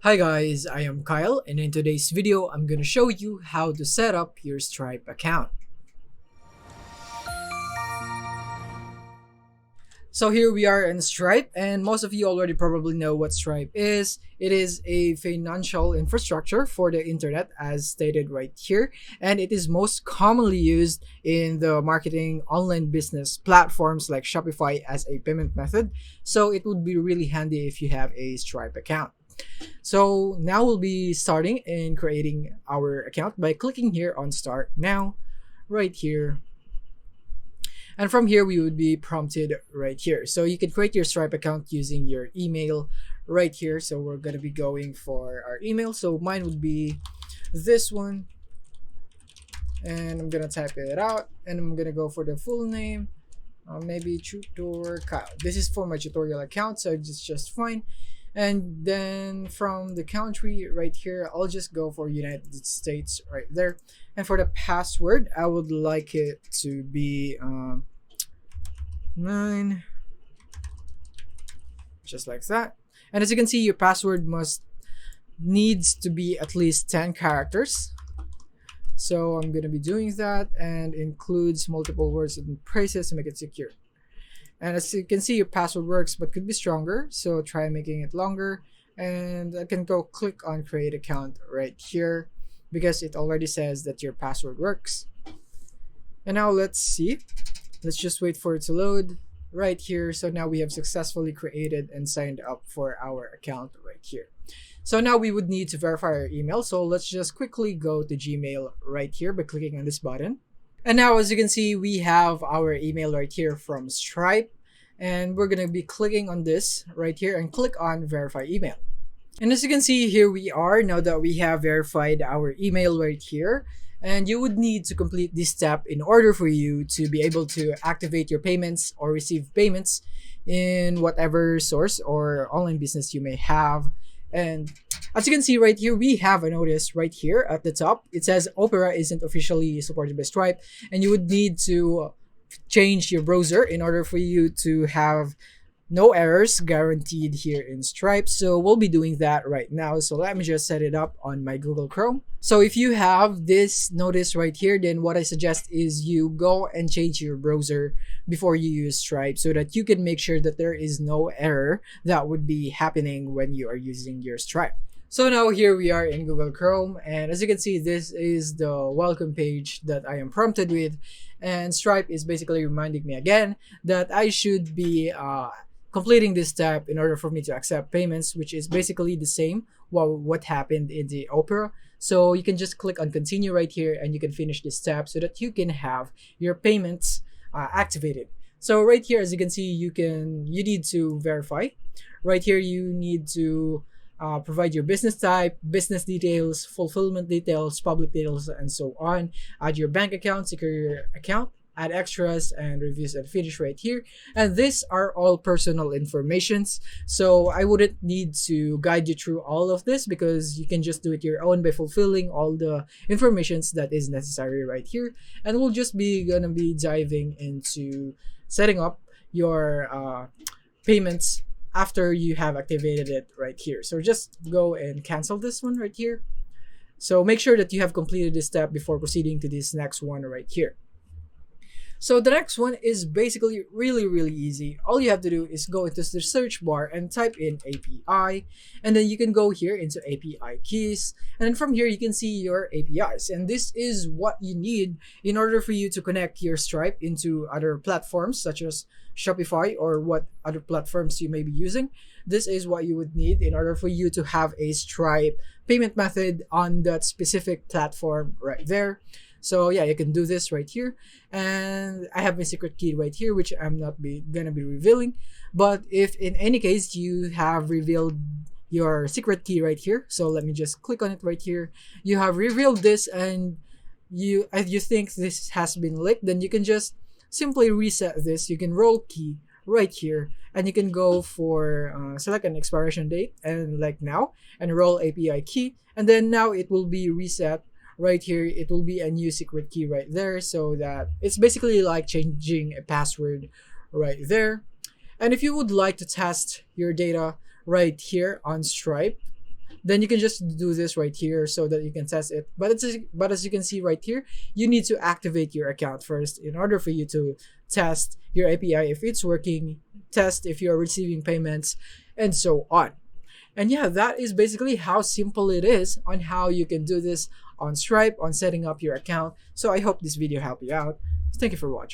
Hi guys, I am Kyle, and in today's video, I'm gonna show you how to set up your Stripe account. So here we are in Stripe, and most of you already probably know what Stripe is. It is a financial infrastructure for the internet, as stated right here, and it is most commonly used in the marketing online business platforms like Shopify as a payment method. So it would be really handy if you have a Stripe account. So now we'll be starting and creating our account by clicking here on Start Now, right here. And from here, we would be prompted right here. So you can create your Stripe account using your email right here. So we're going to be going for our email. So mine would be this one. And I'm going to type it out. And I'm going to go for the full name. Maybe Tutor Kyle. This is for my tutorial account, so it's just fine. And then from the country right here, I'll just go for United States right there. And for the password, I would like it to be 9, just like that. And as you can see, your password needs to be at least 10 characters. So I'm gonna be doing that, and includes multiple words and phrases to make it secure. And as you can see, your password works but could be stronger, so try making it longer. And I can go click on create account right here because it already says that your password works. And now let's see. Let's just wait for it to load right here. So now we have successfully created and signed up for our account right here. So now we would need to verify our email. So let's just quickly go to Gmail right here by clicking on this button. And now, as you can see, we have our email right here from Stripe. And we're going to be clicking on this right here and click on verify email. And as you can see, here we are now that we have verified our email right here. And you would need to complete this step in order for you to be able to activate your payments or receive payments in whatever source or online business you may have. And as you can see right here, we have a notice right here at the top. It says Opera isn't officially supported by Stripe, and you would need to change your browser in order for you to have no errors guaranteed here in Stripe. So we'll be doing that right now. So let me just set it up on my Google Chrome. So if you have this notice right here, then what I suggest is you go and change your browser before you use Stripe so that you can make sure that there is no error that would be happening when you are using your Stripe. So now here we are in Google Chrome, and as you can see, this is the welcome page that I am prompted with, and Stripe is basically reminding me again that I should be completing this step in order for me to accept payments, which is basically the same what happened in the Opera. So you can just click on continue right here, and you can finish this step so that you can have your payments activated. So right here, as you can see, you need to verify. Right here, you need to provide your business type, business details, fulfillment details, public details, and so on. Add your bank account, secure your account, add extras, and reviews, and finish right here. And these are all personal informations, so I wouldn't need to guide you through all of this because you can just do it your own by fulfilling all the informations that is necessary right here. And we'll just be gonna be diving into setting up your payments after you have activated it right here. So just go and cancel this one right here. So make sure that you have completed this step before proceeding to this next one right here. So the next one is basically really easy. All you have to do is go into the search bar and type in API, and then you can go here into API keys, and then from here you can see your APIs, and this is what you need in order for you to connect your Stripe into other platforms such as Shopify or what other platforms you may be using. This is what you would need in order for you to have a Stripe payment method on that specific platform right there. So yeah, you can do this right here, and I have my secret key right here, which I'm not gonna be revealing. But if in any case you have revealed your secret key right here, so let me just click on it right here. You have revealed this, and if you think this has been leaked, then you can just simply reset this. You can roll key right here, and you can go for select an expiration date and like now, and roll API key, and then now it will be reset. Right here, it will be a new secret key right there, so that it's basically like changing a password right there. And if you would like to test your data right here on Stripe, then you can just do this right here so that you can test it. But as you can see right here, you need to activate your account first in order for you to test your API if it's working, test if you're receiving payments, and so on. And yeah, that is basically how simple it is on how you can do this on Stripe, on setting up your account. So I hope this video helped you out. Thank you for watching.